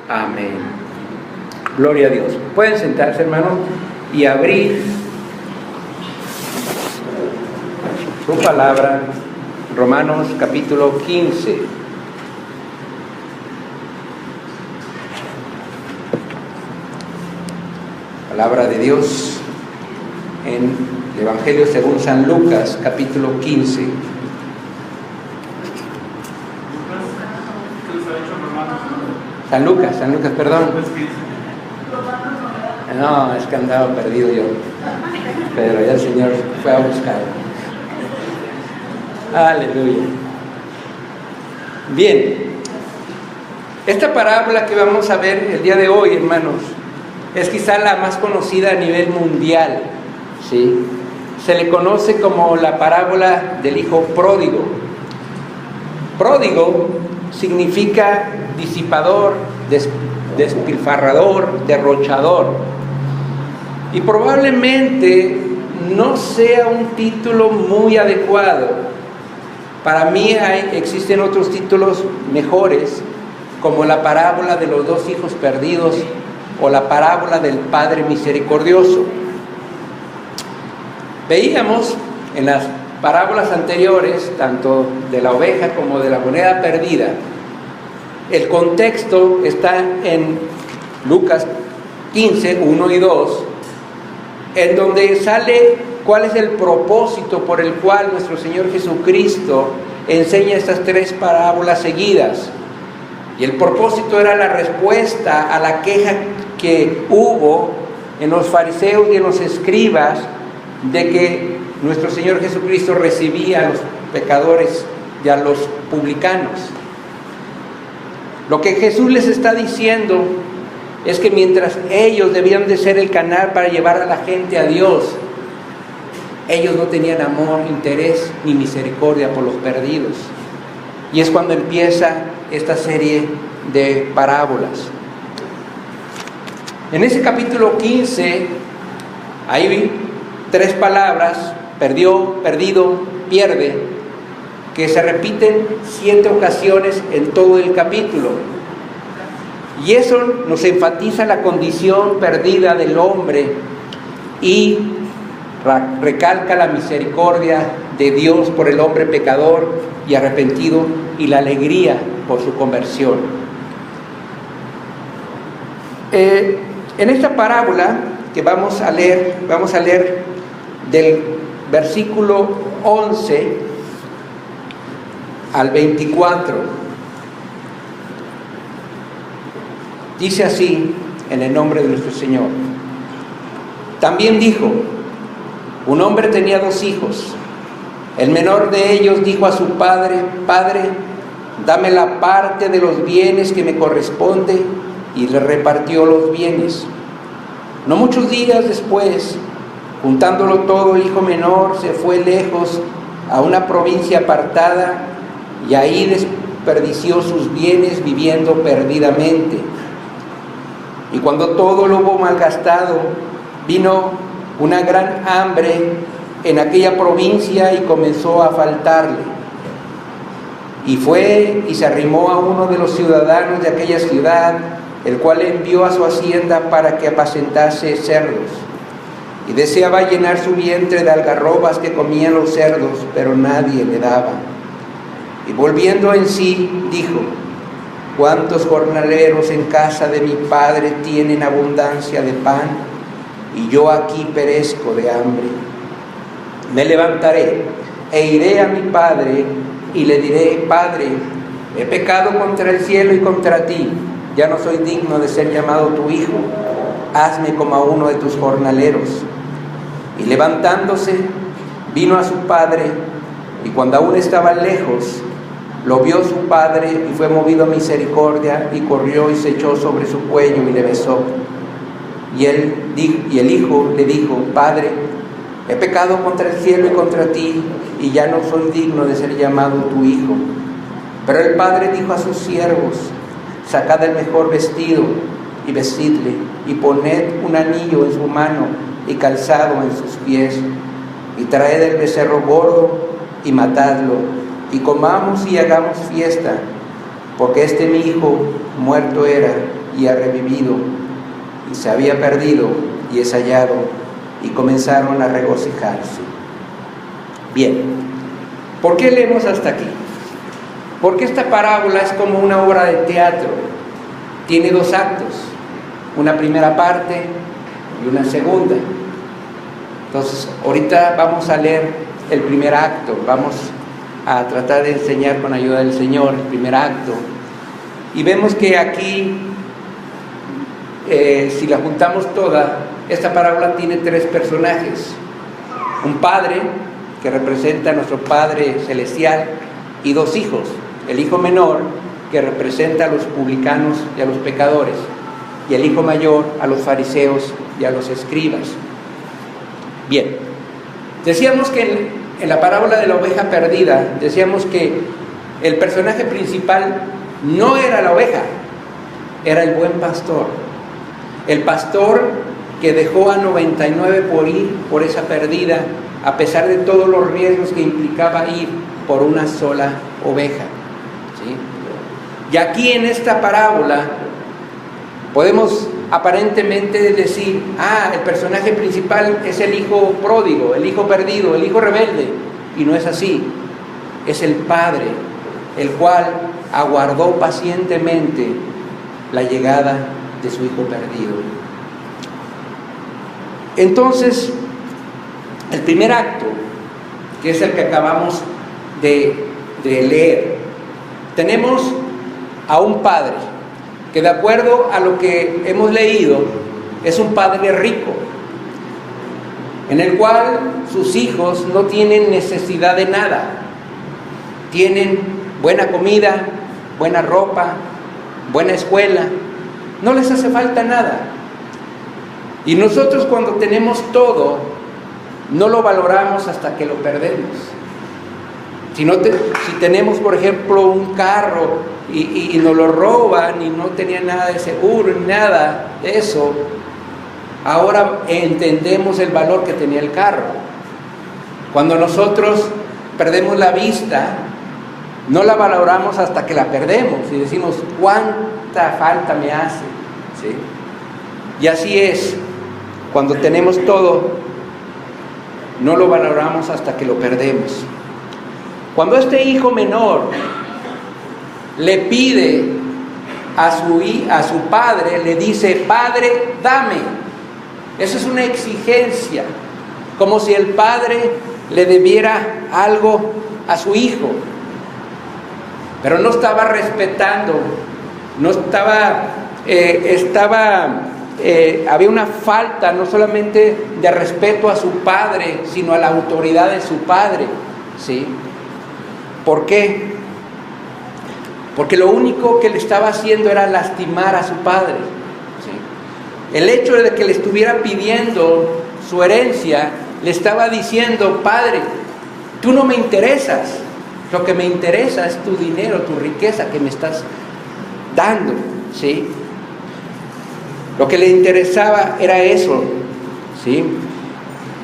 Amén. Gloria a Dios. Pueden sentarse, hermanos, y abrir su palabra, Romanos capítulo 15. Palabra de Dios en el Evangelio según San Lucas, capítulo 15. San Lucas, perdón. No, es que andaba perdido yo, pero ya el Señor fue a buscar. Aleluya. Bien, esta parábola que vamos a ver el día de hoy, hermanos, es quizá la más conocida a nivel mundial, ¿sí? Se le conoce como la parábola del hijo pródigo. Pródigo significa disipador, despilfarrador, derrochador. Y probablemente no sea un título muy adecuado. Para mí existen otros títulos mejores, como la parábola de los dos hijos perdidos o la parábola del Padre misericordioso. Veíamos en las parábolas anteriores, tanto de la oveja como de la moneda perdida, el contexto está en Lucas 15, 1 y 2, en donde sale cuál es el propósito por el cual nuestro Señor Jesucristo enseña estas tres parábolas seguidas. Y el propósito era la respuesta a la queja que hubo en los fariseos y en los escribas de que nuestro Señor Jesucristo recibía a los pecadores y a los publicanos. Lo que Jesús les está diciendo es que mientras ellos debían de ser el canal para llevar a la gente a Dios, ellos no tenían amor, interés ni misericordia por los perdidos. Y es cuando empieza esta serie de parábolas. En ese capítulo 15 hay tres palabras: perdió, perdido, pierde, que se repiten 7 ocasiones en todo el capítulo. Y eso nos enfatiza la condición perdida del hombre y recalca la misericordia de Dios por el hombre pecador y arrepentido y la alegría por su conversión. En esta parábola que vamos a leer del versículo 11 al 24. Dice así, en el nombre de nuestro Señor. También dijo: un hombre tenía 2 hijos. El menor de ellos dijo a su padre: Padre, dame la parte de los bienes que me corresponde, y le repartió los bienes. No muchos días después, juntándolo todo, el hijo menor se fue lejos a una provincia apartada, y ahí desperdició sus bienes viviendo perdidamente. Y cuando todo lo hubo malgastado, vino una gran hambre en aquella provincia y comenzó a faltarle. Y fue y se arrimó a uno de los ciudadanos de aquella ciudad, el cual envió a su hacienda para que apacentase cerdos. Y deseaba llenar su vientre de algarrobas que comían los cerdos, pero nadie le daba. Y volviendo en sí, dijo: ¿cuántos jornaleros en casa de mi padre tienen abundancia de pan, y yo aquí perezco de hambre? Me levantaré e iré a mi padre y le diré: Padre, he pecado contra el cielo y contra ti, ya no soy digno de ser llamado tu hijo, hazme como a uno de tus jornaleros. Y levantándose, vino a su padre, y cuando aún estaba lejos, lo vio su padre y fue movido a misericordia, y corrió y se echó sobre su cuello y le besó. Y el hijo le dijo: Padre, he pecado contra el cielo y contra ti, y ya no soy digno de ser llamado tu hijo. Pero el padre dijo a sus siervos: sacad el mejor vestido y vestidle, y poned un anillo en su mano y calzado en sus pies, y traed el becerro gordo y matadlo, y comamos y hagamos fiesta, porque este mi hijo muerto era y ha revivido, y se había perdido y es hallado, y comenzaron a regocijarse. Bien, ¿por qué leemos hasta aquí? Porque esta parábola es como una obra de teatro. Tiene dos actos, una primera parte y una segunda. Entonces, ahorita vamos a leer el primer acto, vamos a tratar de enseñar con ayuda del Señor el primer acto. Y vemos que aquí, si la juntamos toda, esta parábola tiene tres personajes. Un padre, que representa a nuestro Padre Celestial, y dos hijos. El hijo menor, que representa a los publicanos y a los pecadores, y el hijo mayor a los fariseos y a los escribas. Bien, decíamos que en la parábola de la oveja perdida, decíamos que el personaje principal no era la oveja, era el buen pastor. El pastor que dejó a 99 por ir por esa perdida, a pesar de todos los riesgos que implicaba ir por una sola oveja. ¿Sí? Y aquí en esta parábola podemos aparentemente decir, el personaje principal es el hijo pródigo, el hijo perdido, el hijo rebelde, y no es así. Es el padre, el cual aguardó pacientemente la llegada de su hijo perdido. Entonces, el primer acto, que es el que acabamos de leer, tenemos a un padre que, de acuerdo a lo que hemos leído, es un padre rico, en el cual sus hijos no tienen necesidad de nada. Tienen buena comida, buena ropa, buena escuela, no les hace falta nada. Y nosotros, cuando tenemos todo, no lo valoramos hasta que lo perdemos. Si tenemos, por ejemplo, un carro y nos lo roban y no tenía nada de seguro ni nada de eso, ahora entendemos el valor que tenía el carro. Cuando nosotros perdemos la vista, no la valoramos hasta que la perdemos y decimos, ¿cuánta falta me hace? ¿Sí? Y así es, cuando tenemos todo, no lo valoramos hasta que lo perdemos. Cuando este hijo menor le pide a su padre, le dice, Padre, dame. Eso es una exigencia, como si el padre le debiera algo a su hijo. Pero no estaba respetando, no estaba, había una falta no solamente de respeto a su padre, sino a la autoridad de su padre, ¿sí? ¿Por qué? Porque lo único que le estaba haciendo era lastimar a su padre, ¿sí? El hecho de que le estuviera pidiendo su herencia, le estaba diciendo, Padre, tú no me interesas, lo que me interesa es tu dinero, tu riqueza que me estás dando, ¿sí? Lo que le interesaba era eso, ¿sí?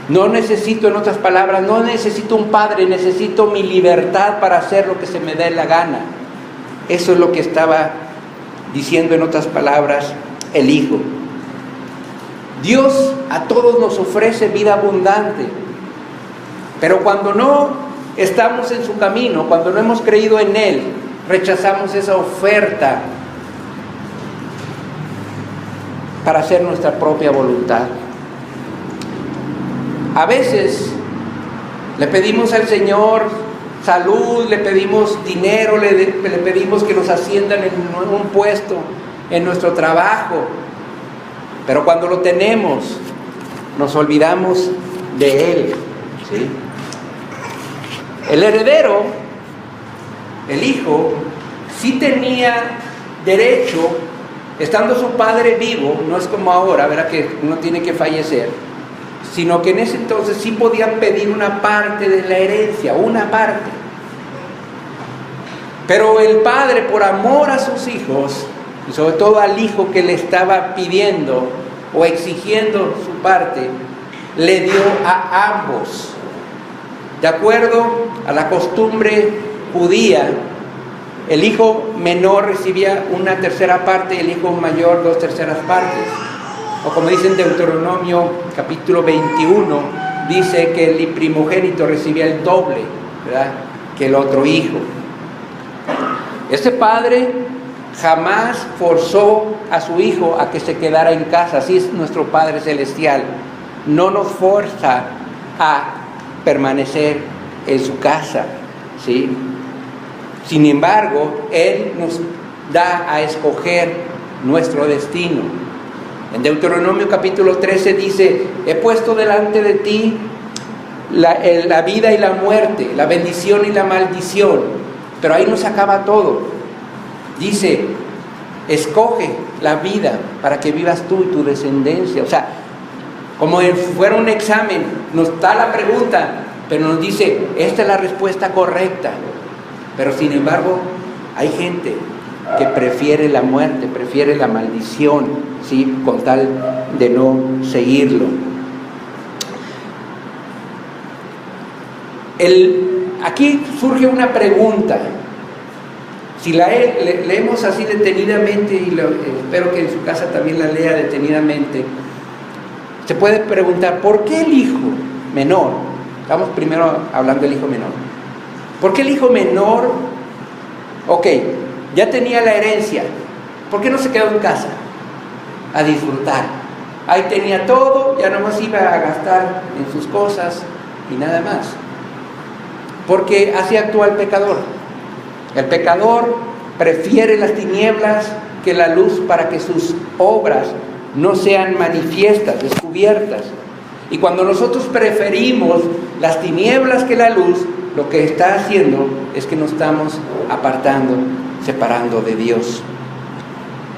No necesito, en otras palabras, no necesito un padre, necesito mi libertad para hacer lo que se me dé la gana. Eso es lo que estaba diciendo, en otras palabras, el hijo. Dios a todos nos ofrece vida abundante, pero cuando no estamos en su camino, cuando no hemos creído en Él, rechazamos esa oferta para hacer nuestra propia voluntad. A veces le pedimos al Señor salud, le pedimos dinero, le pedimos que nos asciendan en un puesto en nuestro trabajo, pero cuando lo tenemos, nos olvidamos de Él, ¿sí? El heredero, el hijo, sí tenía derecho, estando su padre vivo, no es como ahora, ¿verdad?, que uno tiene que fallecer, sino que en ese entonces sí podían pedir una parte de la herencia, una parte. Pero el padre, por amor a sus hijos, y sobre todo al hijo que le estaba pidiendo o exigiendo su parte, le dio a ambos. De acuerdo a la costumbre judía, el hijo menor recibía una tercera parte y el hijo mayor 2/3 partes. O como dice en Deuteronomio capítulo 21, dice que el primogénito recibía el doble, ¿verdad?, que el otro hijo. Este padre jamás forzó a su hijo a que se quedara en casa. Así es nuestro Padre Celestial. No nos forza a permanecer en su casa, ¿sí? Sin embargo, Él nos da a escoger nuestro destino. En Deuteronomio capítulo 13 dice: he puesto delante de ti la vida y la muerte, la bendición y la maldición. Pero ahí no se acaba todo. Dice: escoge la vida para que vivas tú y tu descendencia. O sea, como si fuera un examen, nos da la pregunta, pero nos dice: esta es la respuesta correcta. Pero sin embargo, hay gente que prefiere la muerte, prefiere la maldición, ¿sí?, con tal de no seguirlo. Aquí surge una pregunta. Si leemos así detenidamente, y espero que en su casa también la lea detenidamente, se puede preguntar: ¿por qué el hijo menor? Estamos primero hablando del hijo menor. ¿Por qué el hijo menor, ok, ya tenía la herencia, por qué no se quedó en casa a disfrutar? Ahí tenía todo, ya nomás iba a gastar en sus cosas y nada más. Porque así actúa el pecador. El pecador prefiere las tinieblas que la luz para que sus obras no sean manifiestas, descubiertas. Y cuando nosotros preferimos las tinieblas que la luz, lo que está haciendo es que nos estamos apartando, separando de Dios.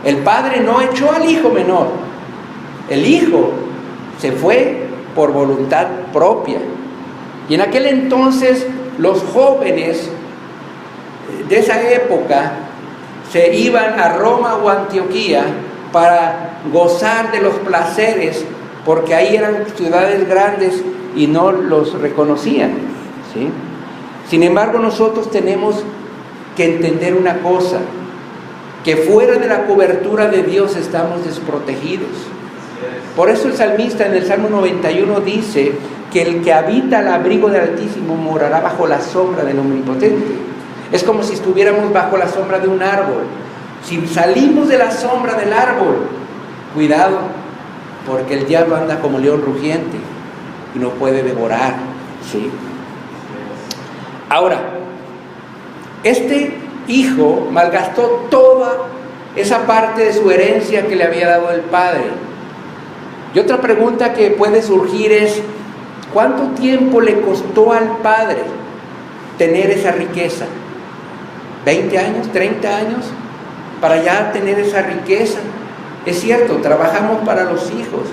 El padre no echó al hijo menor. El hijo se fue por voluntad propia. Y en aquel entonces los jóvenes de esa época se iban a Roma o Antioquía para gozar de los placeres, porque ahí eran ciudades grandes y no los reconocían, ¿sí? Sin embargo, nosotros tenemos que entender una cosa: que fuera de la cobertura de Dios estamos desprotegidos. Por eso el salmista en el Salmo 91 dice que el que habita al abrigo del Altísimo morará bajo la sombra del Omnipotente. Es como si estuviéramos bajo la sombra de un árbol. Si salimos de la sombra del árbol, cuidado, porque el diablo anda como león rugiente y no puede devorar, ¿sí? Ahora, este hijo malgastó toda esa parte de su herencia que le había dado el padre. Y otra pregunta que puede surgir es: ¿cuánto tiempo le costó al padre tener esa riqueza? ¿20 años? ¿30 años? Para ya tener esa riqueza. Es cierto, trabajamos para los hijos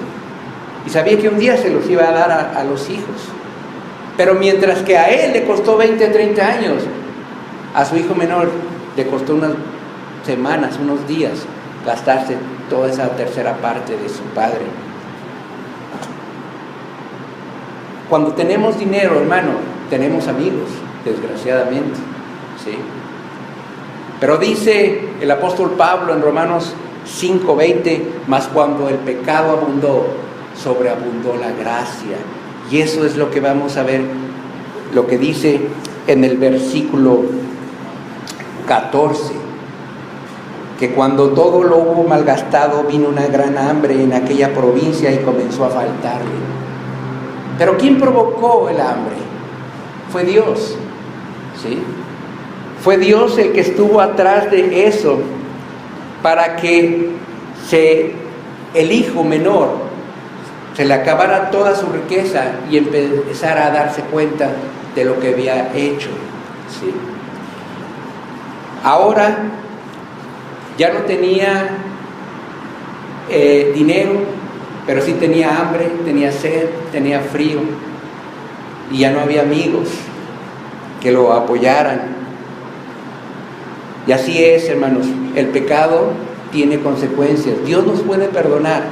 y sabía que un día se los iba a dar a los hijos. Pero mientras que a él le costó 20 a 30 años, a su hijo menor le costó unas semanas, unos días, gastarse toda esa tercera parte de su padre. Cuando tenemos dinero, hermano, tenemos amigos, desgraciadamente, ¿sí? Pero dice el apóstol Pablo en Romanos 5:20: mas cuando el pecado abundó, sobreabundó la gracia. Y eso es lo que vamos a ver, lo que dice en el versículo 14, que cuando todo lo hubo malgastado, vino una gran hambre en aquella provincia y comenzó a faltarle. Pero ¿quién provocó el hambre? Fue Dios, ¿sí? Fue Dios el que estuvo atrás de eso, para que el hijo menor se le acabara toda su riqueza y empezara a darse cuenta de lo que había hecho, ¿sí? Ahora ya no tenía dinero, pero sí tenía hambre, tenía sed, tenía frío, y ya no había amigos que lo apoyaran. Y así es, hermanos, el pecado tiene consecuencias. Dios nos puede perdonar,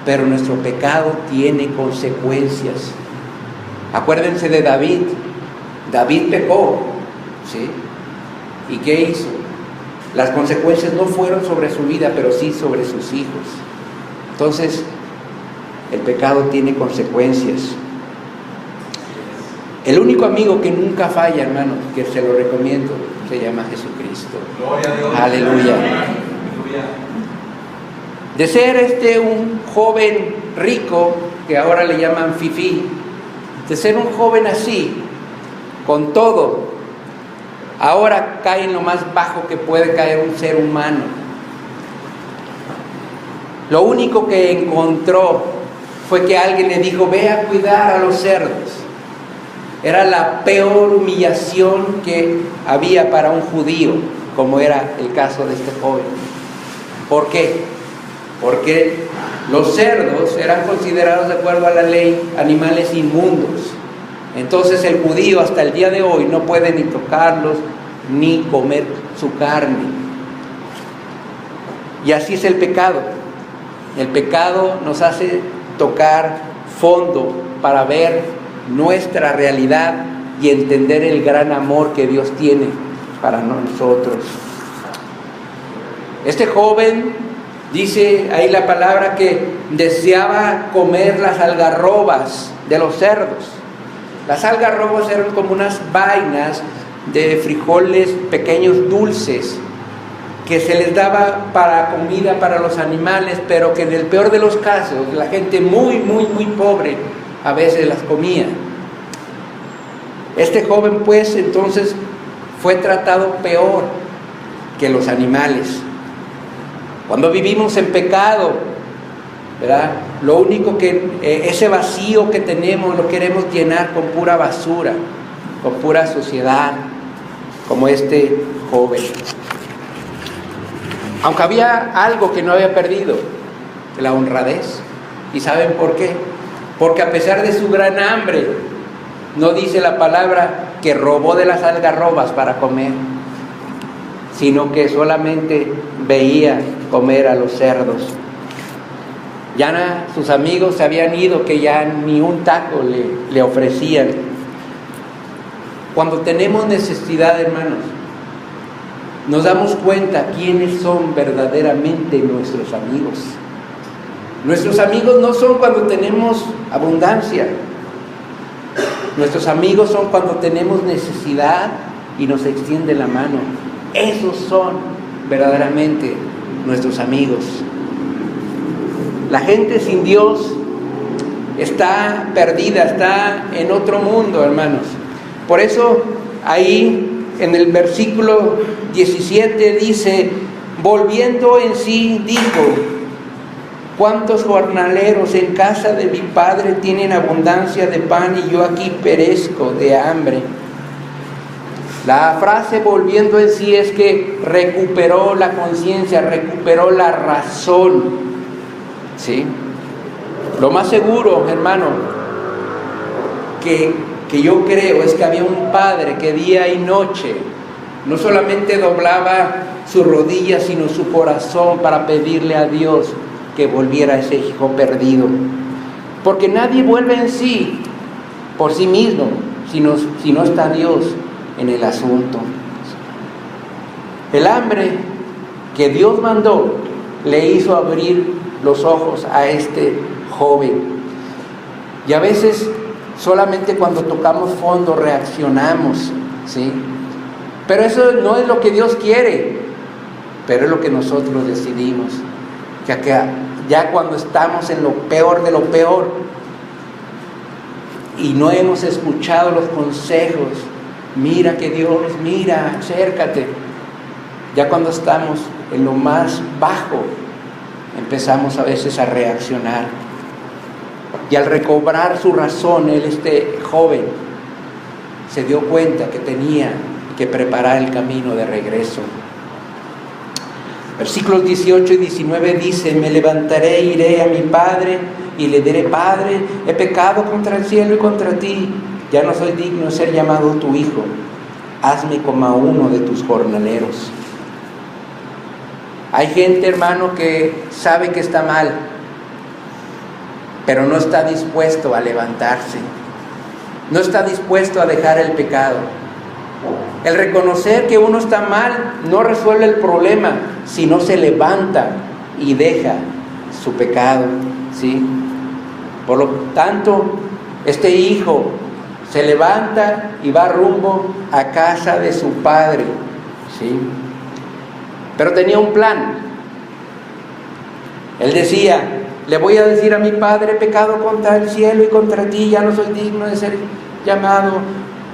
pero nuestro pecado tiene consecuencias. Acuérdense de David. David pecó, ¿sí? ¿Y qué hizo? las consecuencias no fueron sobre su vida, pero sí sobre sus hijos. Entonces, el pecado tiene consecuencias. El único amigo que nunca falla, hermanos, que se lo recomiendo, se llama Jesucristo. Gloria a Dios. Aleluya. De ser un joven rico, que ahora le llaman fifí, de ser un joven así, con todo, ahora cae en lo más bajo que puede caer un ser humano. Lo único que encontró fue que alguien le dijo: ve a cuidar a los cerdos. Era la peor humillación que había para un judío, como era el caso de este joven. ¿Por qué? Porque los cerdos eran considerados, de acuerdo a la ley, animales inmundos. Entonces el judío hasta el día de hoy no puede ni tocarlos ni comer su carne. Y así es el pecado. El pecado nos hace tocar fondo para ver nuestra realidad y entender el gran amor que Dios tiene para nosotros. Este joven, dice ahí la palabra, que deseaba comer las algarrobas de los cerdos. Las algarrobas eran como unas vainas de frijoles pequeños dulces que se les daba para comida para los animales, pero que en el peor de los casos la gente muy pobre a veces las comía. Este joven pues entonces fue tratado peor que los animales. Cuando vivimos en pecado, ¿verdad?, lo único que ese vacío que tenemos lo queremos llenar con pura basura, con pura suciedad, como este joven. Aunque había algo que no había perdido, la honradez. ¿Y saben por qué? Porque a pesar de su gran hambre, no dice la palabra que robó de las algarrobas para comer, sino que solamente veía comer a los cerdos. Ya sus amigos se habían ido, que ya ni un taco le ofrecían. Cuando tenemos necesidad, hermanos, nos damos cuenta quiénes son verdaderamente nuestros amigos. Nuestros amigos no son cuando tenemos abundancia. Nuestros amigos son cuando tenemos necesidad y nos extiende la mano. Esos son verdaderamente nuestros amigos. La gente sin Dios está perdida, está en otro mundo, hermanos. Por eso ahí en el versículo 17 dice: volviendo en sí, dijo: ¿cuántos jornaleros en casa de mi padre tienen abundancia de pan y yo aquí perezco de hambre? La frase volviendo en sí es que recuperó la conciencia, recuperó la razón. ¿Sí? Lo más seguro, hermano, que yo creo es que había un padre que día y noche no solamente doblaba sus rodillas, sino su corazón para pedirle a Dios que volviera a ese hijo perdido. Porque nadie vuelve en sí por sí mismo, si no está Dios en el asunto. El hambre que Dios mandó le hizo abrir los ojos a este joven. Y a veces solamente cuando tocamos fondo reaccionamos, ¿sí? Pero eso no es lo que Dios quiere, pero es lo que nosotros decidimos. Ya cuando estamos en lo peor de lo peor y no hemos escuchado los consejos, mira que Dios, mira, acércate. Ya cuando estamos en lo más bajo, empezamos a veces a reaccionar. Y al recobrar su razón, este joven se dio cuenta que tenía que preparar el camino de regreso. Versículos 18 y 19 dice: me levantaré, iré a mi padre y le diré: Padre, he pecado contra el cielo y contra ti, ya no soy digno de ser llamado tu hijo, hazme como a uno de tus jornaleros. Hay gente, hermano, que sabe que está mal, pero no está dispuesto a levantarse, no está dispuesto a dejar el pecado. El reconocer que uno está mal no resuelve el problema, sino se levanta y deja su pecado, ¿sí? Por lo tanto, este hijo se levanta y va rumbo a casa de su padre, ¿sí? Pero tenía un plan. Él decía: le voy a decir a mi padre, he pecado contra el cielo y contra ti, ya no soy digno de ser llamado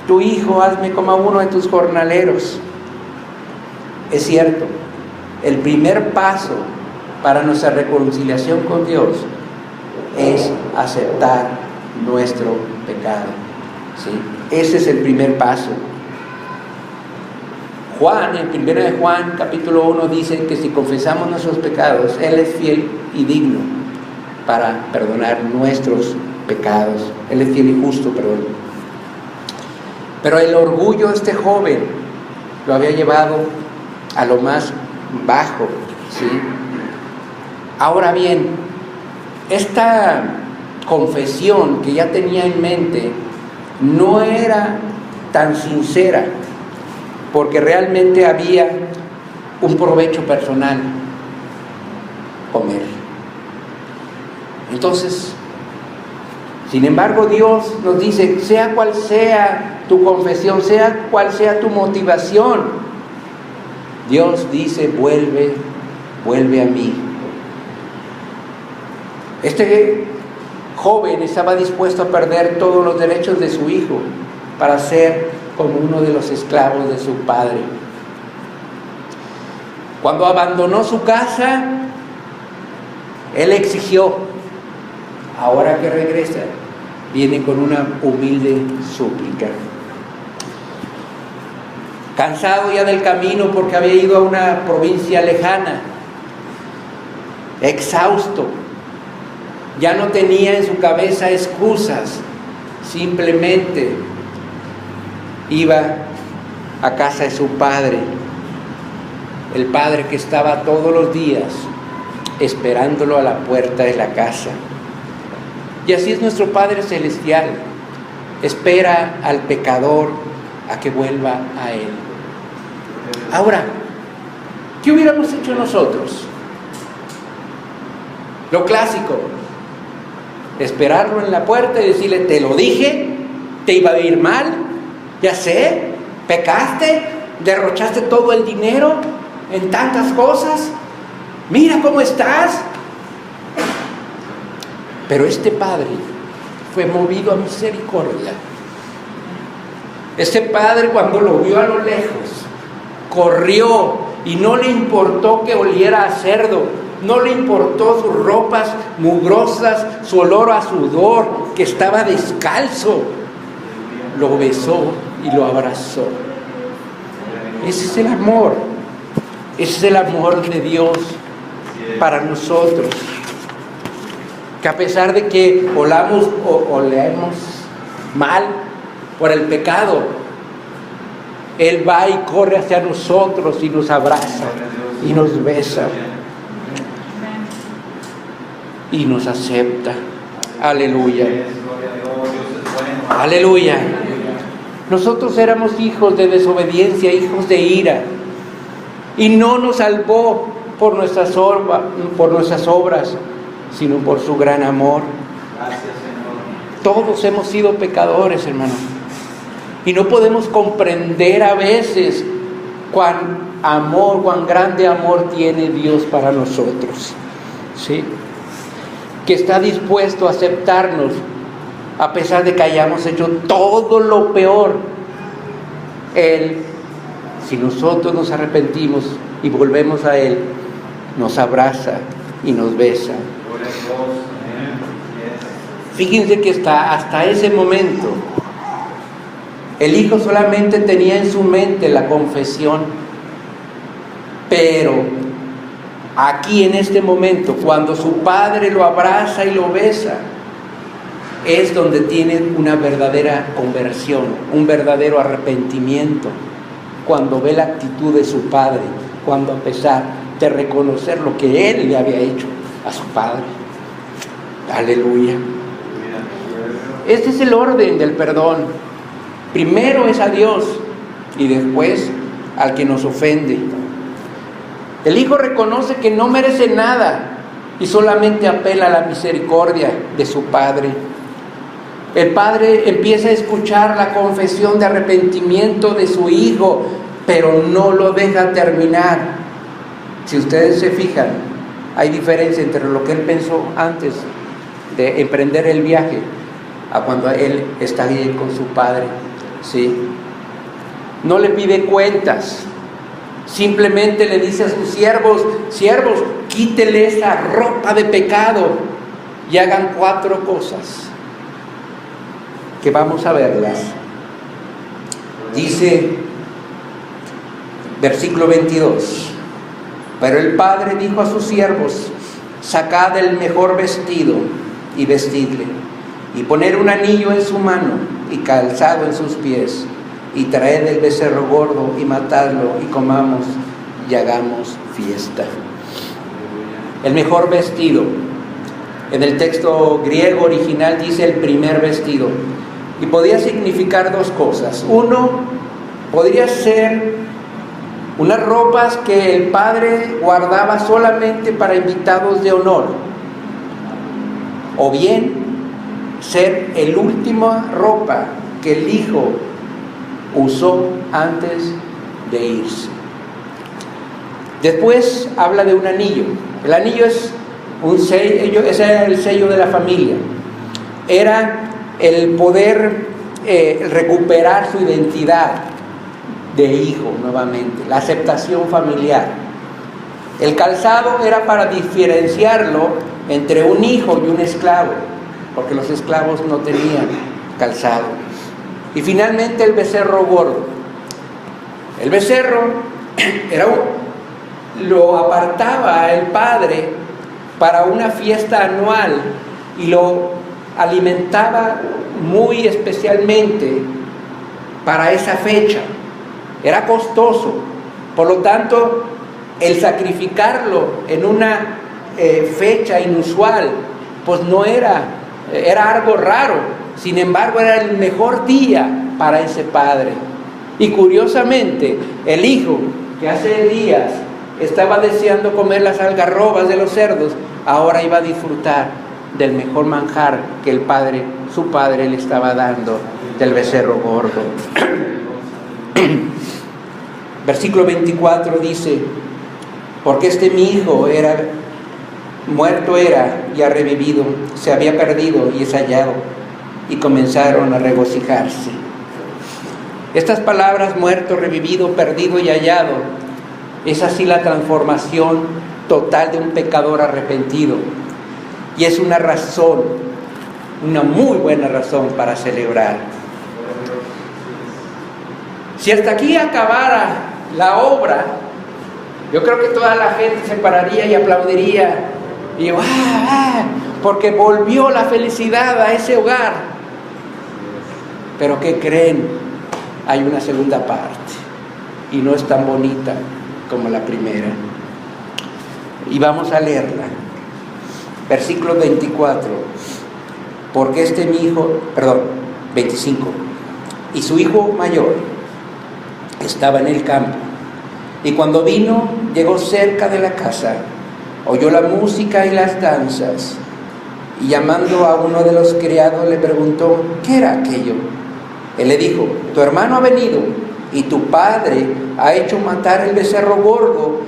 tu hijo, hazme como a uno de tus jornaleros. Es cierto, el primer paso para nuestra reconciliación con Dios es aceptar nuestro pecado, ¿sí? Ese es el primer paso. Juan, en 1 de Juan, capítulo 1, dice que si confesamos nuestros pecados, Él es fiel y digno para perdonar nuestros pecados. Él es fiel y justo, perdón. Pero el orgullo de este joven lo había llevado a lo más bajo, ¿sí? Ahora bien, esta confesión que ya tenía en mente no era tan sincera, porque realmente había un provecho personal: comer. Entonces, sin embargo, Dios nos dice: sea cual sea tu confesión, sea cual sea tu motivación, Dios dice: vuelve a mí. Este joven estaba dispuesto a perder todos los derechos de su hijo para ser como uno de los esclavos de su padre. Cuando abandonó su casa, él exigió: ahora que regresa, viene con una humilde súplica. Cansado ya del camino porque había ido a una provincia lejana, exhausto, ya no tenía en su cabeza excusas, simplemente iba a casa de su padre, el padre que estaba todos los días esperándolo a la puerta de la casa. Y así es nuestro Padre Celestial: espera al pecador a que vuelva a Él. Ahora, ¿qué hubiéramos hecho nosotros? Lo clásico: esperarlo en la puerta y decirle: te lo dije, te iba a ir mal, ya sé, pecaste, derrochaste todo el dinero en tantas cosas, mira cómo estás. Pero este padre fue movido a misericordia. Este padre, cuando lo vio a lo lejos, corrió y no le importó que oliera a cerdo, no le importó sus ropas mugrosas, su olor a sudor, que estaba descalzo. Lo besó y lo abrazó. Ese es el amor. Ese es el amor de Dios para nosotros. Que a pesar de que olemos mal por el pecado, Él va y corre hacia nosotros y nos abraza y nos besa y nos acepta. Aleluya. Aleluya. Nosotros éramos hijos de desobediencia, hijos de ira, y no nos salvó por nuestras obras, sino por su gran amor. Todos hemos sido pecadores, hermano, y no podemos comprender a veces cuán grande amor tiene Dios para nosotros, ¿sí? Que está dispuesto a aceptarnos a pesar de que hayamos hecho todo lo peor. Él, si nosotros nos arrepentimos y volvemos a Él, nos abraza y nos besa. Fíjense que hasta ese momento el hijo solamente tenía en su mente la confesión, pero aquí en este momento, cuando su padre lo abraza y lo besa, es donde tiene una verdadera conversión, un verdadero arrepentimiento, cuando ve la actitud de su padre, cuando a pesar de reconocer lo que él le había hecho a su padre. Aleluya. Este es el orden del perdón. Primero es a Dios y después al que nos ofende. El hijo reconoce que no merece nada y solamente apela a la misericordia de su padre. El padre empieza a escuchar la confesión de arrepentimiento de su hijo, pero no lo deja terminar. Si ustedes se fijan, hay diferencia entre lo que él pensó antes de emprender el viaje a cuando él está ahí con su padre, ¿sí? No le pide cuentas, simplemente le dice a sus siervos: quítele esa ropa de pecado y hagan 4 cosas que vamos a verlas. Dice versículo 22: pero el padre dijo a sus siervos: sacad el mejor vestido y vestidle, y poner un anillo en su mano y calzado en sus pies, y traed el becerro gordo y matadlo, y comamos y hagamos fiesta. El mejor vestido, en el texto griego original dice el primer vestido, y podía significar 2 cosas. Uno, podría ser unas ropas que el padre guardaba solamente para invitados de honor, o bien ser el última ropa que el hijo usó antes de irse. Después habla de un anillo. El anillo es un sello, ese era el sello de la familia. Era el poder recuperar su identidad de hijo nuevamente, la aceptación familiar. El calzado era para diferenciarlo entre un hijo y un esclavo, porque los esclavos no tenían calzado. Y finalmente el becerro gordo. El becerro lo apartaba el padre para una fiesta anual y lo alimentaba muy especialmente para esa fecha. Era costoso, por lo tanto el sacrificarlo en una fecha inusual pues no era algo raro. Sin embargo, era el mejor día para ese padre. Y curiosamente, el hijo que hace días estaba deseando comer las algarrobas de los cerdos, ahora iba a disfrutar del mejor manjar que su padre le estaba dando, del becerro gordo. Versículo 24 dice: porque mi hijo muerto era y ha revivido, se había perdido y es hallado. Y comenzaron a regocijarse. Estas palabras, muerto, revivido, perdido y hallado, es así la transformación total de un pecador arrepentido. Y es una razón, una muy buena razón para celebrar. Si hasta aquí acabara la obra, yo creo que toda la gente se pararía y aplaudiría. Y porque volvió la felicidad a ese hogar. Pero ¿qué creen? Hay una segunda parte y no es tan bonita como la primera. Y vamos a leerla. Versículo 24. Porque 25. Y su hijo mayor estaba en el campo. Y cuando vino, llegó cerca de la casa, oyó la música y las danzas. Y llamando a uno de los criados le preguntó: ¿qué era aquello? Él le dijo: tu hermano ha venido y tu padre ha hecho matar el becerro gordo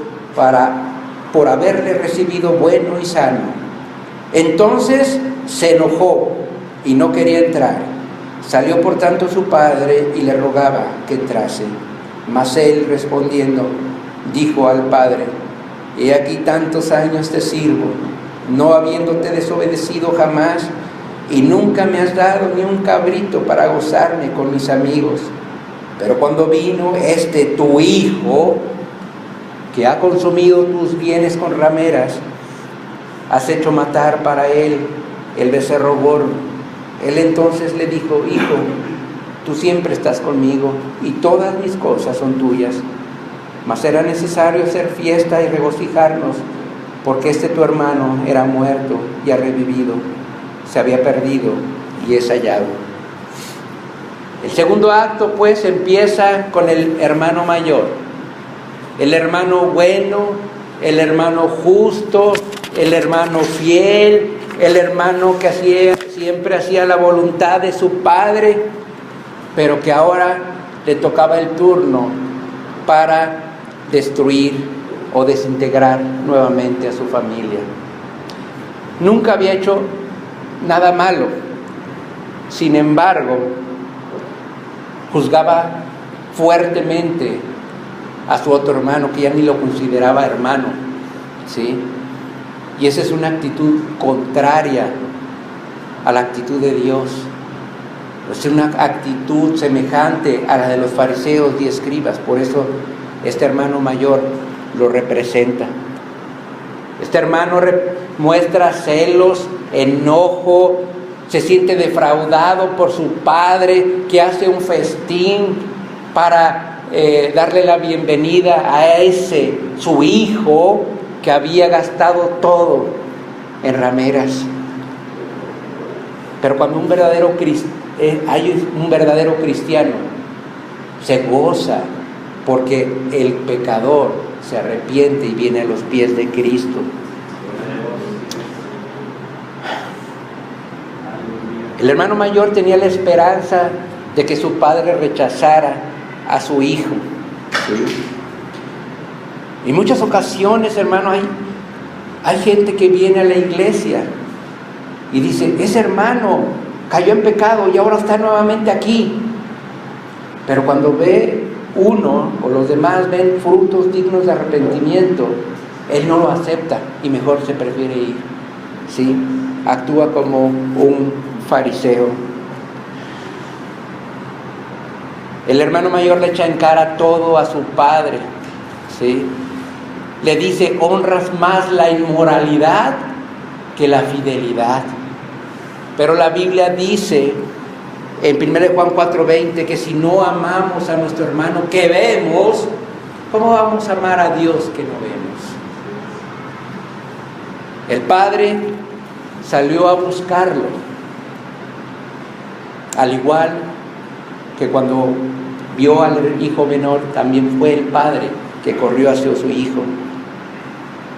por haberle recibido bueno y sano. Entonces se enojó y no quería entrar. Salió por tanto su padre y le rogaba que entrase. Mas él, respondiendo, dijo al padre: he aquí tantos años te sirvo, no habiéndote desobedecido jamás, y nunca me has dado ni un cabrito para gozarme con mis amigos. Pero cuando vino tu hijo, que ha consumido tus bienes con rameras, has hecho matar para él el becerro gordo. Él entonces le dijo: hijo, tú siempre estás conmigo y todas mis cosas son tuyas. Mas era necesario hacer fiesta y regocijarnos, porque tu hermano era muerto y ha revivido, se había perdido y es hallado. El segundo acto, pues, empieza con el hermano mayor, el hermano bueno, el hermano justo, el hermano fiel, el hermano que siempre hacía la voluntad de su padre, pero que ahora le tocaba el turno para destruir o desintegrar nuevamente a su familia. Nunca había hecho nada malo, sin embargo, juzgaba fuertemente a su otro hermano, que ya ni lo consideraba hermano, ¿sí? Y esa es una actitud contraria a la actitud de Dios. Es una actitud semejante a la de los fariseos y escribas. Por eso este hermano mayor lo representa. Este hermano muestra celos, enojo, se siente defraudado por su padre, que hace un festín para darle la bienvenida a ese, su hijo, que había gastado todo en rameras. Pero cuando hay un verdadero cristiano, se goza porque el pecador se arrepiente y viene a los pies de Cristo. El hermano mayor tenía la esperanza de que su padre rechazara a su hijo. ¿Sí? En muchas ocasiones, hermano, hay gente que viene a la iglesia y dice, ese hermano cayó en pecado y ahora está nuevamente aquí. Pero cuando ve uno o los demás ven frutos dignos de arrepentimiento, él no lo acepta y mejor se prefiere ir. ¿Sí? Actúa como un fariseo. El hermano mayor le echa en cara todo a su padre, ¿sí? Le dice, honras más la inmoralidad que la fidelidad. Pero la Biblia dice en 1 Juan 4:20 que si no amamos a nuestro hermano que vemos, ¿cómo vamos a amar a Dios que no vemos? El padre salió a buscarlo, al igual que cuando vio al hijo menor, también fue el padre que corrió hacia su hijo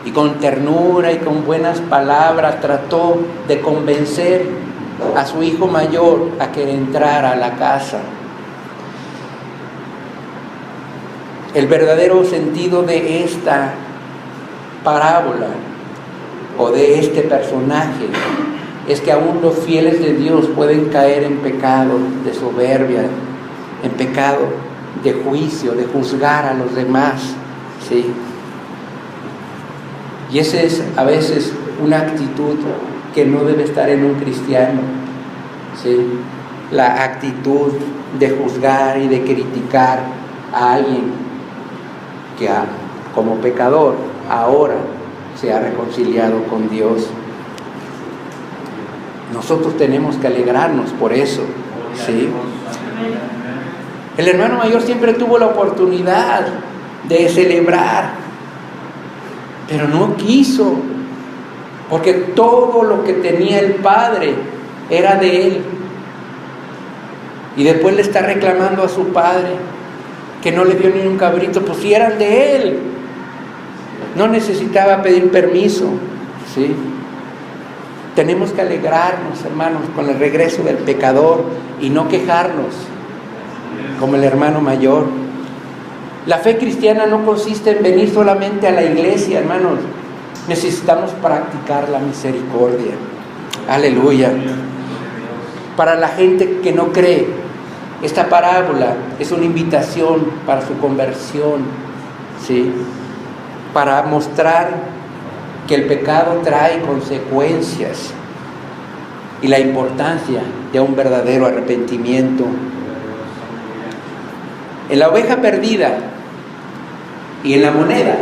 y con ternura y con buenas palabras trató de convencer a su hijo mayor a que entrara a la casa. El verdadero sentido de esta parábola o de este personaje es que aún los fieles de Dios pueden caer en pecado de soberbia, en pecado de juicio, de juzgar a los demás, ¿sí? Y esa es a veces una actitud que no debe estar en un cristiano, ¿sí? La actitud de juzgar y de criticar a alguien que como pecador ahora se ha reconciliado con Dios. Nosotros tenemos que alegrarnos por eso, ¿sí? El hermano mayor siempre tuvo la oportunidad de celebrar, pero no quiso, porque todo lo que tenía el padre era de él. Y después le está reclamando a su padre que no le dio ni un cabrito, pues si eran de él. No necesitaba pedir permiso, ¿sí? Tenemos que alegrarnos, hermanos, con el regreso del pecador y no quejarnos como el hermano mayor. La fe cristiana no consiste en venir solamente a la iglesia, hermanos. Necesitamos practicar la misericordia. Aleluya. Para la gente que no cree, esta parábola es una invitación para su conversión, ¿sí? Para mostrar que el pecado trae consecuencias y la importancia de un verdadero arrepentimiento. En la oveja perdida y en la moneda,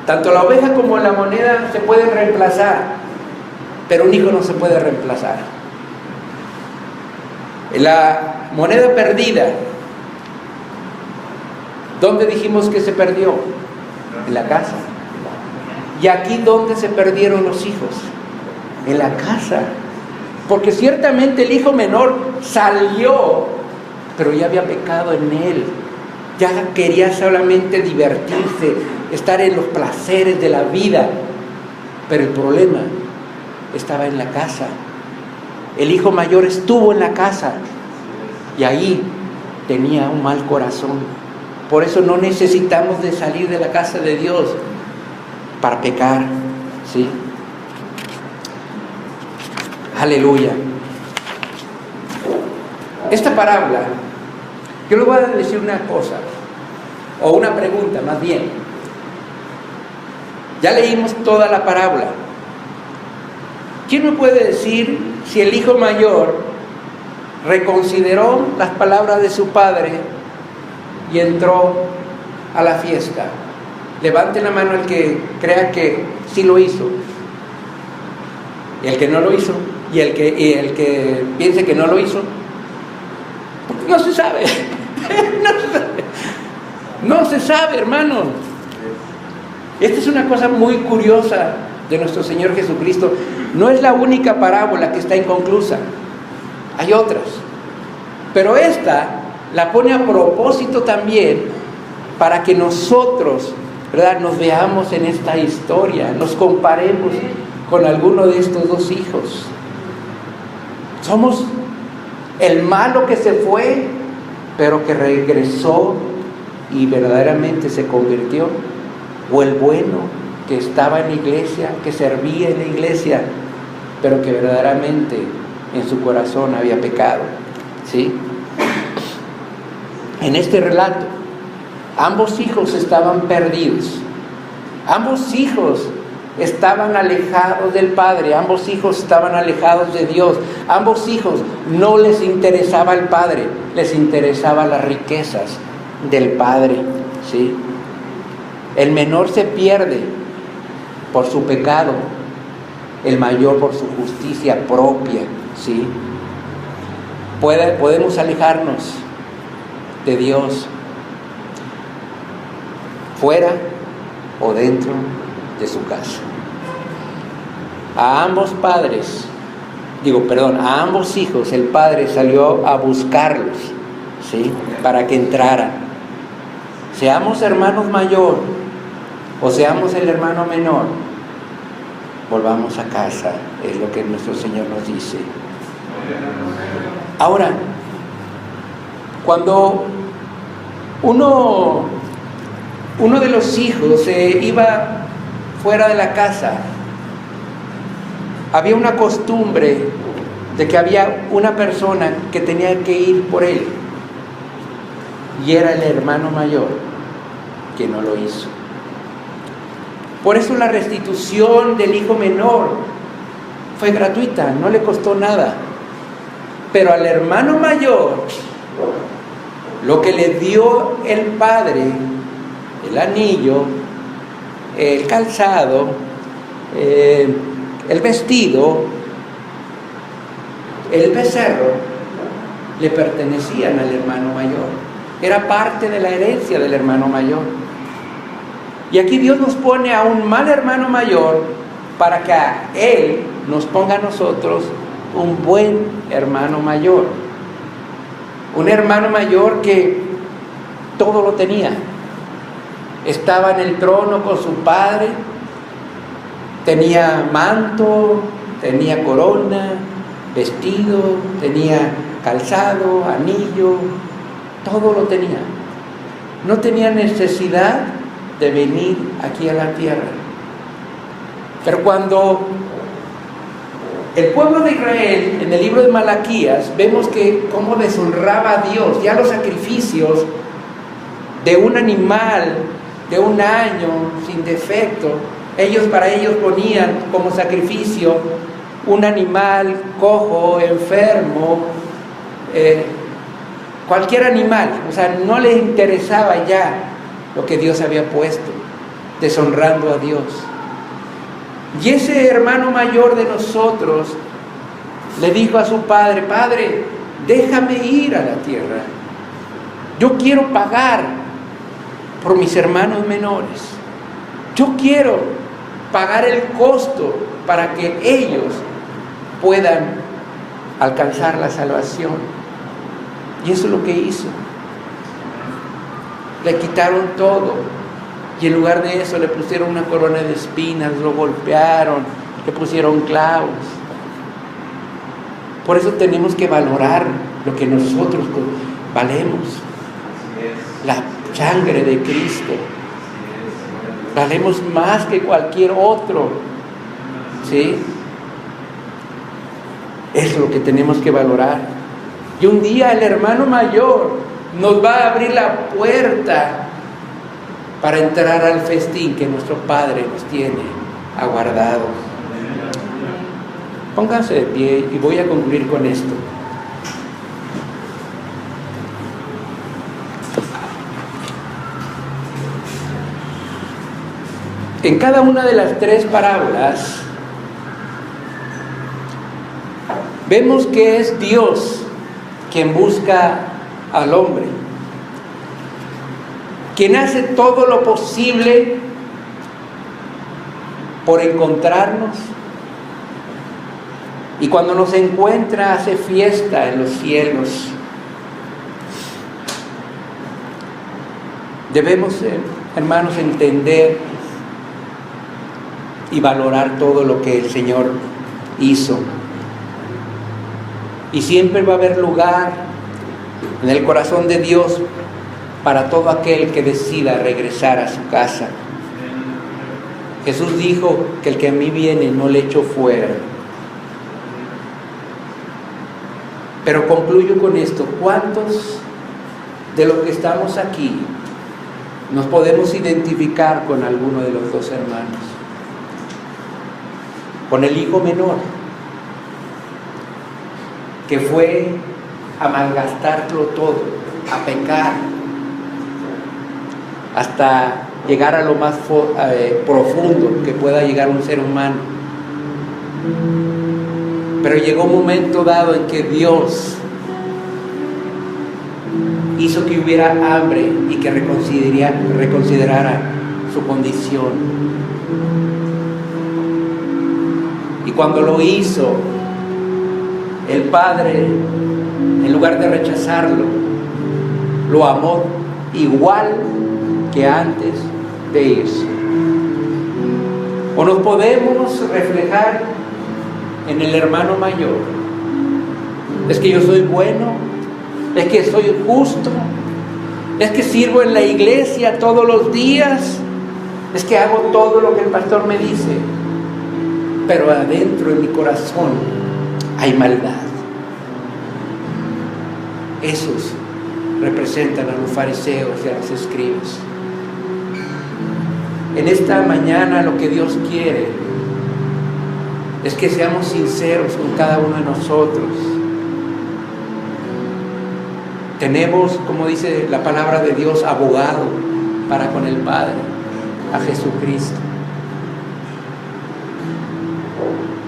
tanto la oveja como la moneda se pueden reemplazar, pero un hijo no se puede reemplazar. En la moneda perdida, ¿dónde dijimos que se perdió? En la casa. ¿Y aquí dónde se perdieron los hijos? En la casa. Porque ciertamente el hijo menor salió pero ya había pecado en él. Ya quería solamente divertirse, estar en los placeres de la vida. Pero el problema estaba en la casa. El hijo mayor estuvo en la casa y ahí tenía un mal corazón. Por eso no necesitamos de salir de la casa de Dios para pecar, ¿sí? Aleluya. Esta parábola, yo le voy a decir una cosa, o una pregunta más bien. Ya leímos toda la parábola. ¿Quién me puede decir si el hijo mayor reconsideró las palabras de su padre y entró a la fiesta? Levante la mano el que crea que sí lo hizo, y el que no lo hizo, y el que piense que no lo hizo. No se sabe. No se sabe, hermano. Esta es una cosa muy curiosa de nuestro Señor Jesucristo. No es la única parábola que está inconclusa. Hay otras. Pero esta la pone a propósito también para que nosotros, ¿verdad?, nos veamos en esta historia, nos comparemos con alguno de estos dos hijos. Somos el malo que se fue, pero que regresó y verdaderamente se convirtió, o el bueno que estaba en la iglesia, que servía en la iglesia, pero que verdaderamente en su corazón había pecado, ¿sí? En este relato, ambos hijos estaban perdidos, ambos hijos estaban alejados del Padre, ambos hijos estaban alejados de Dios, ambos hijos no les interesaba el Padre, les interesaban las riquezas del Padre, ¿sí? El menor se pierde por su pecado, el mayor por su justicia propia, ¿sí? Podemos alejarnos de Dios fuera o dentro de su casa. A ambos hijos, el padre salió a buscarlos, ¿sí?, para que entraran. Seamos hermanos mayor o seamos el hermano menor, volvamos a casa, es lo que nuestro Señor nos dice. Ahora, cuando uno de los hijos se iba fuera de la casa, había una costumbre de que había una persona que tenía que ir por él, y era el hermano mayor que no lo hizo. Por eso la restitución del hijo menor fue gratuita, no le costó nada. Pero al hermano mayor, lo que le dio el padre, el anillo, el calzado, el vestido, el becerro, le pertenecían al hermano mayor. Era parte de la herencia del hermano mayor. Y aquí Dios nos pone a un mal hermano mayor para que a Él nos ponga a nosotros un buen hermano mayor. Un hermano mayor que todo lo tenía. Estaba en el trono con su padre, tenía manto, tenía corona, vestido, tenía calzado, anillo, todo lo tenía. No tenía necesidad de venir aquí a la tierra. Pero cuando el pueblo de Israel, en el libro de Malaquías, vemos que cómo deshonraba a Dios, ya los sacrificios de un animal de un año sin defecto, para ellos ponían como sacrificio un animal cojo, enfermo, cualquier animal, o sea, no les interesaba ya lo que Dios había puesto, deshonrando a Dios. Y ese hermano mayor de nosotros le dijo a su padre: Padre, déjame ir a la tierra, yo quiero pagar por mis hermanos menores, yo quiero pagar el costo para que ellos puedan alcanzar la salvación. Y eso es lo que hizo. Le quitaron todo. Y en lugar de eso le pusieron una corona de espinas, lo golpearon, le pusieron clavos. Por eso tenemos que valorar lo que nosotros valemos. La sangre de Cristo. Valemos más que cualquier otro. ¿Sí? Es lo que tenemos que valorar. Y un día el hermano mayor nos va a abrir la puerta para entrar al festín que nuestro Padre nos tiene aguardado. Pónganse de pie y voy a concluir con esto. En cada una de las 3 parábolas vemos que es Dios quien busca al hombre, quien hace todo lo posible por encontrarnos, y cuando nos encuentra hace fiesta en los cielos. Debemos, hermanos, entender y valorar todo lo que el Señor hizo. Y siempre va a haber lugar en el corazón de Dios para todo aquel que decida regresar a su casa. Jesús dijo que el que a mí viene no le echo fuera. Pero concluyo con esto: ¿cuántos de los que estamos aquí nos podemos identificar con alguno de los 2 hermanos? Con el hijo menor, que fue a malgastarlo todo, a pecar, hasta llegar a lo más profundo que pueda llegar un ser humano. Pero llegó un momento dado en que Dios hizo que hubiera hambre y que reconsiderara su condición. Y cuando lo hizo, el Padre, en lugar de rechazarlo, lo amó igual que antes de irse. O nos podemos reflejar en el hermano mayor. Es que yo soy bueno, es que soy justo, es que sirvo en la iglesia todos los días, es que hago todo lo que el pastor me dice, pero adentro en mi corazón hay maldad. Esos representan a los fariseos y a los escribas. En esta mañana lo que Dios quiere es que seamos sinceros con cada uno de nosotros. Tenemos, como dice la palabra de Dios, abogado para con el Padre, a Jesucristo.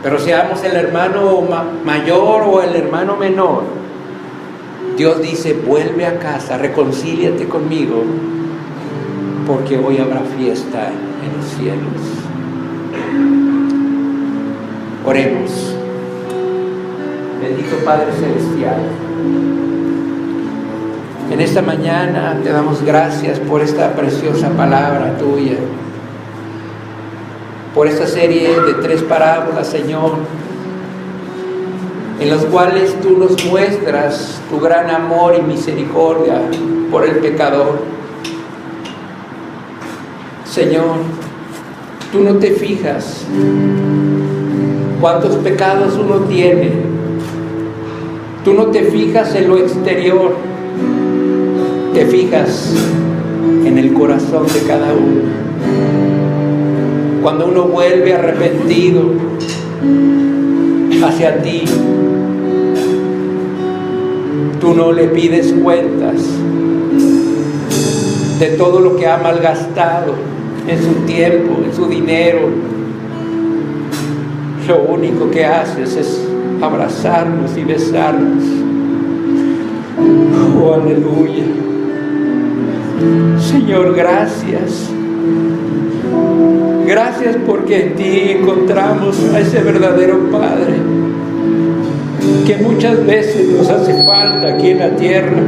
Pero seamos el hermano mayor o el hermano menor, Dios dice: vuelve a casa, reconcíliate conmigo, porque hoy habrá fiesta en los cielos. Oremos. Bendito Padre Celestial, en esta mañana te damos gracias por esta preciosa palabra tuya, por esta serie de 3 parábolas, Señor, en las cuales tú nos muestras tu gran amor y misericordia por el pecador. Señor, tú no te fijas cuántos pecados uno tiene. Tú no te fijas en lo exterior, te fijas en el corazón de cada uno. Cuando uno vuelve arrepentido hacia ti, tú no le pides cuentas de todo lo que ha malgastado en su tiempo, en su dinero. Lo único que haces es abrazarnos y besarnos. Oh, aleluya. Señor, gracias. Gracias porque en ti encontramos a ese verdadero Padre. que muchas veces nos hace falta aquí en la tierra.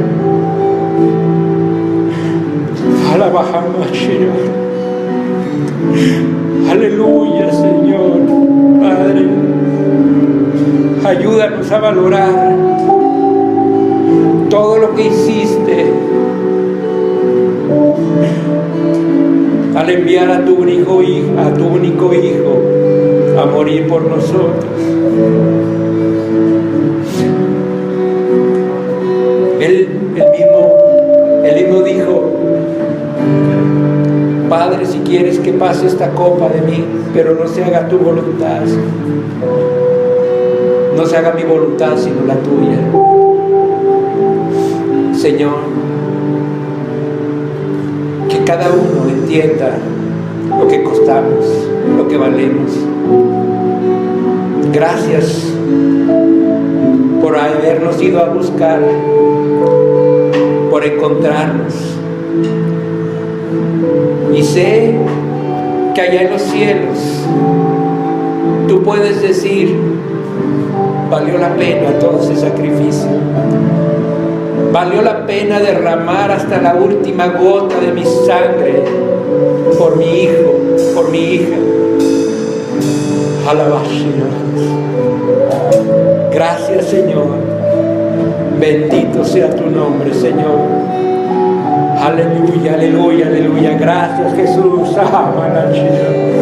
Alabajamos, Señor. Aleluya, Señor. Padre, ayúdanos a valorar todo lo que hiciste al enviar a tu único hijo a morir por nosotros. Él mismo dijo: Padre, si quieres que pase esta copa de mí, pero no se haga tu voluntad, no se haga mi voluntad sino la tuya. Señor, que cada uno entienda lo que costamos, lo que valemos. Gracias por habernos ido a buscar, por encontrarnos. Y sé que allá en los cielos tú puedes decir: valió la pena todo ese sacrificio, valió la pena derramar hasta la última gota de mi sangre por mi hijo, por mi hija. Alabá, Señor. Gracias, Señor. Bendito sea tu nombre, Señor. Aleluya, aleluya, aleluya. Gracias, Jesús. Amén, Señor.